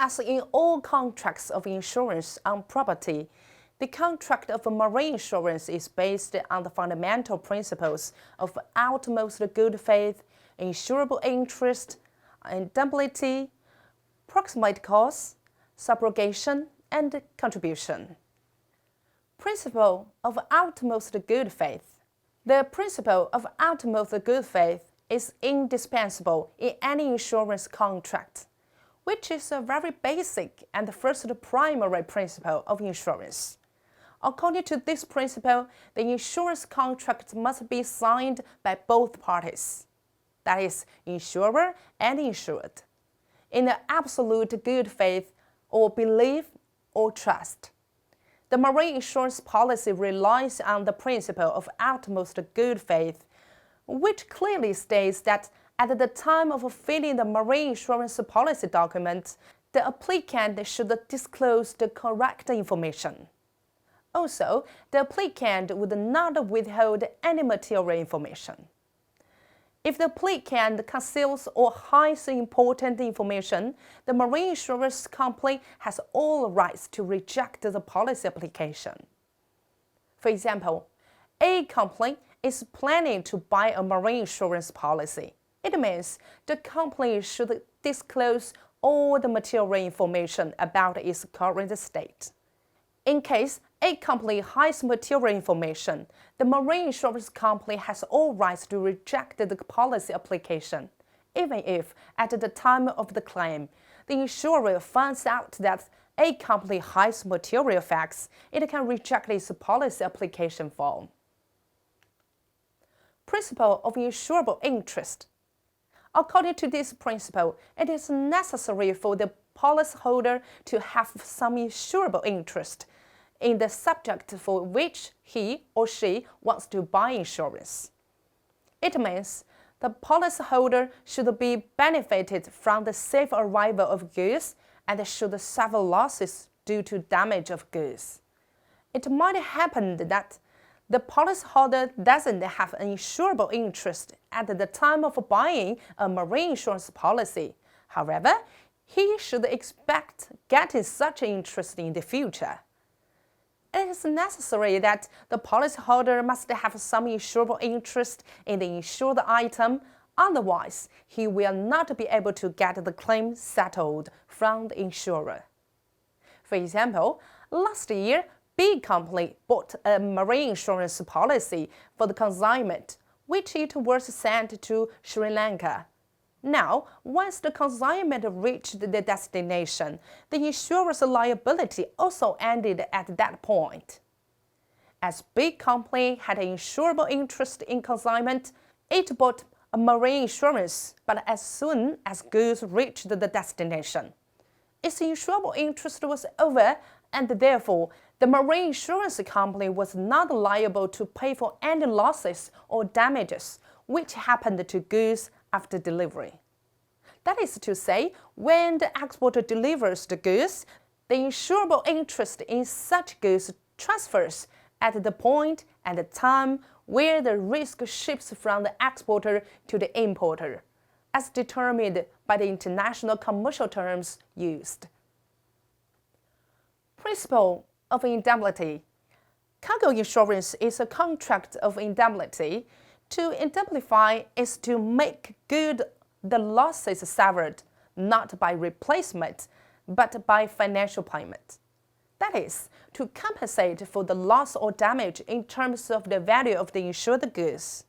As in all contracts of insurance on property, the contract of marine insurance is based on the fundamental principles of utmost good faith, insurable interest, indemnity, proximate cause, subrogation, and contribution. Principle of utmost good faith. The principle of utmost good faith is indispensable in any insurance contract, which is a very basic and first primary principle of insurance. According to this principle, the insurance contract must be signed by both parties, that is, insurer and insured, in the absolute good faith or belief or trust. The marine insurance policy relies on the principle of utmost good faith, which clearly states that at the time of filling the marine insurance policy document, the applicant should disclose the correct information. Also, the applicant would not withhold any material information. If the applicant conceals or hides important information, the marine insurance company has all rights to reject the policy application. For example, A company is planning to buy a marine insurance policy. It means the company should disclose all the material information about its current state. In case A company hides material information, the marine insurance company has all rights to reject the policy application, even if at the time of the claim, the insurer finds out that A company hides material facts, it can reject its policy application form. Principle of insurable interest. According to this principle, it is necessary for the policyholder to have some insurable interest in the subject for which he or she wants to buy insurance. It means the policyholder should be benefited from the safe arrival of goods and should suffer losses due to damage of goods. It might happen that the policyholder doesn't have an insurable interest at the time of buying a marine insurance policy. However, he should expect getting such interest in the future. It is necessary that the policyholder must have some insurable interest in the insured item, otherwise he will not be able to get the claim settled from the insurer. For example, last year, B company bought a marine insurance policy for the consignment, which it was sent to Sri Lanka. Now, once the consignment reached the destination, the insurer's liability also ended at that point. As B company had an insurable interest in consignment, it bought a marine insurance, but as soon as goods reached the destination, its insurable interest was over, and therefore the marine insurance company was not liable to pay for any losses or damages which happened to goods after delivery. That is to say, when the exporter delivers the goods, the insurable interest in such goods transfers at the point and the time where the risk shifts from the exporter to the importer, as determined by the international commercial terms used. Principle of indemnity. Cargo insurance is a contract of indemnity. To indemnify is to make good the losses suffered, not by replacement, but by financial payment. That is, to compensate for the loss or damage in terms of the value of the insured goods.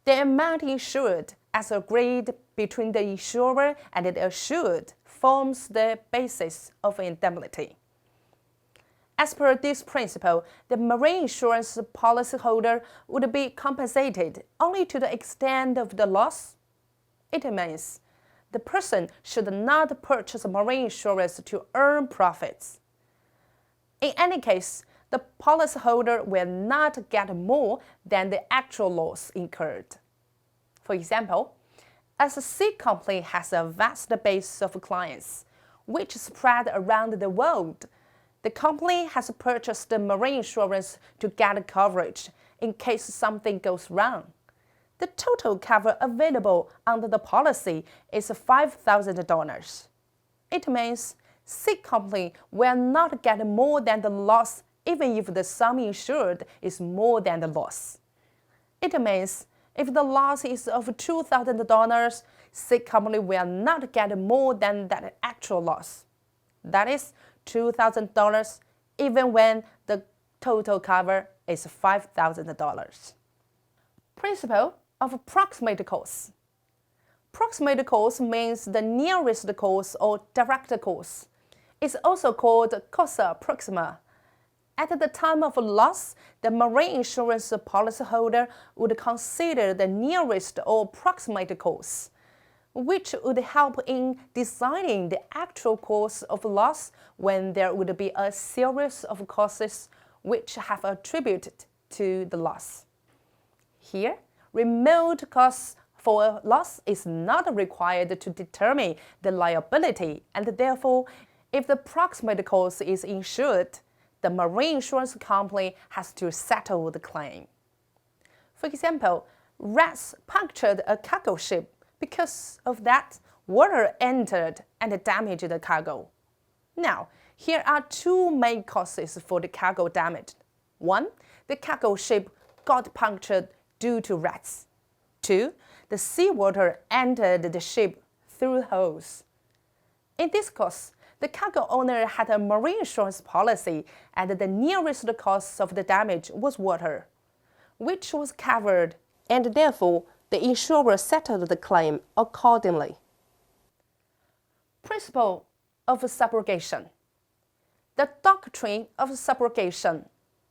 The amount insured, as agreed between the insurer and the assured, forms the basis of indemnity. As per this principle, the marine insurance policyholder would be compensated only to the extent of the loss. It means the person should not purchase marine insurance to earn profits. In any case, the policyholder will not get more than the actual loss incurred. For example, as a C company has a vast base of clients, which spread around the world, the company has purchased the marine insurance to get coverage in case something goes wrong. The total cover available under the policy is $5,000. It means C company will not get more than the loss even if the sum insured is more than the loss. It means if the loss is of $2,000, C company will not get more than that actual loss. That is $2,000 even when the total cover is $5,000. Principle of approximate cost. Approximate cost means the nearest cost or direct cost. It's also called cosa proxima. At the time of loss, the marine insurance policyholder would consider the nearest or approximate cost, which would help in deciding the actual cost of loss when there would be a series of causes which have attributed to the loss. Here, remote cost for a loss is not required to determine the liability, and therefore, if the approximate cost is insured, the marine insurance company has to settle the claim. For example, rats punctured a cargo ship. Because of that, water entered and damaged the cargo. Now, here are two main causes for the cargo damage. One, the cargo ship got punctured due to rats. Two, the seawater entered the ship through holes. In this case, the cargo owner had a marine insurance policy and the nearest cause of the damage was water, which was covered, and therefore the insurer settled the claim accordingly. Principle of subrogation. The doctrine of subrogation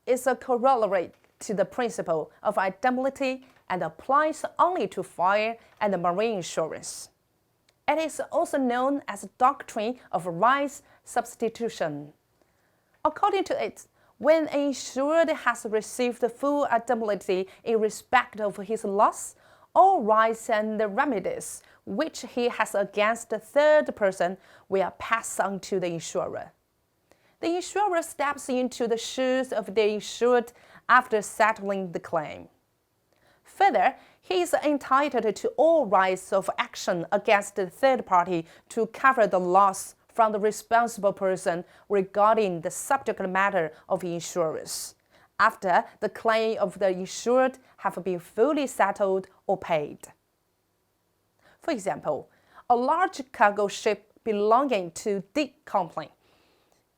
is a corollary to the principle of indemnity and applies only to fire and marine insurance. It is also known as the doctrine of rights substitution. According to it, when an insured has received full indemnity in respect of his loss, all rights and remedies which he has against the third person will pass on to the insurer. The insurer steps into the shoes of the insured after settling the claim. Further, he is entitled to all rights of action against the third party to cover the loss from the responsible person regarding the subject matter of insurance, after the claim of the insured have been fully settled or paid. For example, a large cargo ship belonging to D company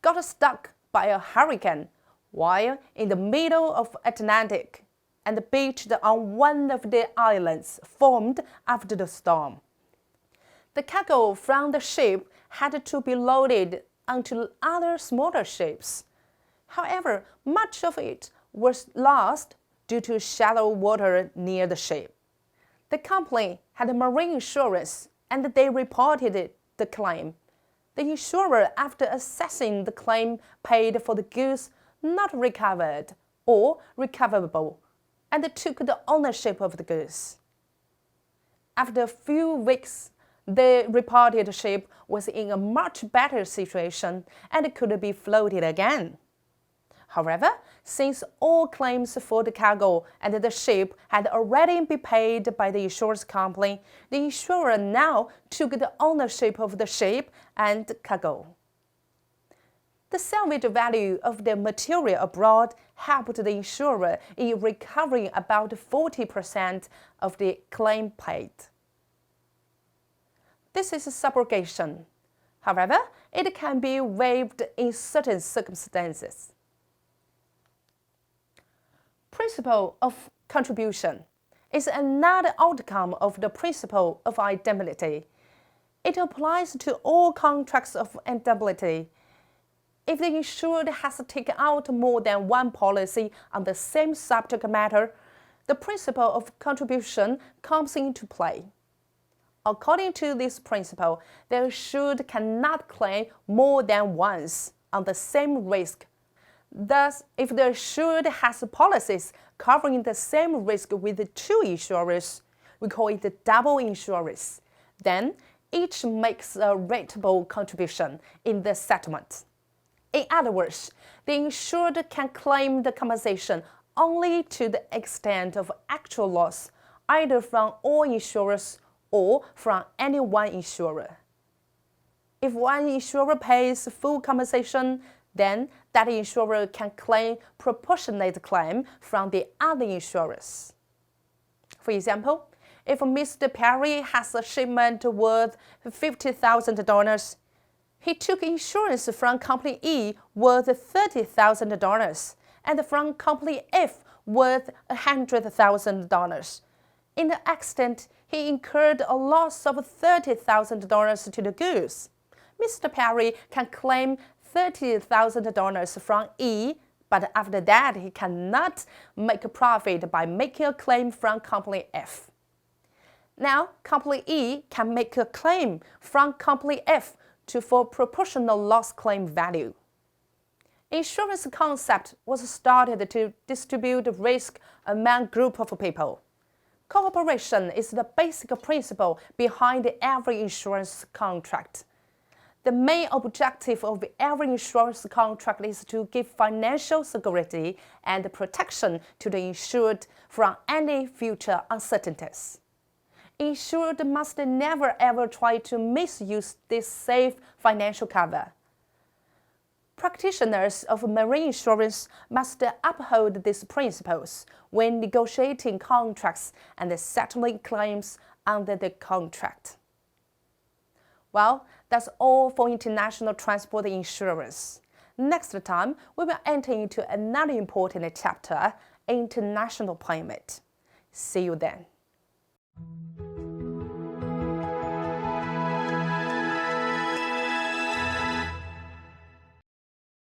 got stuck by a hurricane while in the middle of Atlantic and beached on one of the islands formed after the storm. The cargo from the ship had to be loaded onto other smaller ships. However, much of it was lost due to shallow water near the ship. The company had marine insurance and they reported the claim. The insurer, after assessing the claim, paid for the goods not recovered or recoverable and took the ownership of the goods. After a few weeks, the reported ship was in a much better situation and could be floated again. However, since all claims for the cargo and the ship had already been paid by the insurance company, the insurer now took the ownership of the ship and cargo. The salvage value of the material abroad helped the insurer in recovering about 40% of the claim paid. This is subrogation. However, it can be waived in certain circumstances. Principle of contribution is another outcome of the principle of indemnity. It applies to all contracts of indemnity. If the insured has taken out more than one policy on the same subject matter, the principle of contribution comes into play. According to this principle, the insured cannot claim more than once on the same risk. Thus, if the insured has policies covering the same risk with two insurers, we call it double insurance, then each makes a rateable contribution in the settlement. In other words, the insured can claim the compensation only to the extent of actual loss, either from all insurers or from any one insurer. If one insurer pays full compensation, then that insurer can claim proportionate claim from the other insurers. For example, if Mr. Perry has a shipment worth $50,000, he took insurance from Company E worth $30,000 and from Company F worth $100,000. In the accident, he incurred a loss of $30,000 to the goods. Mr. Perry can claim $30,000 from E, but after that, he cannot make a profit by making a claim from Company F. Now, Company E can make a claim from Company F for proportional loss claim value. Insurance concept was started to distribute risk among a group of people. Cooperation is the basic principle behind every insurance contract. The main objective of every insurance contract is to give financial security and protection to the insured from any future uncertainties. Insured must never ever try to misuse this safe financial cover. Practitioners of marine insurance must uphold these principles when negotiating contracts and settling claims under the contract. Well, that's all for international transport insurance. Next time, we will enter into another important chapter, international payment. See you then.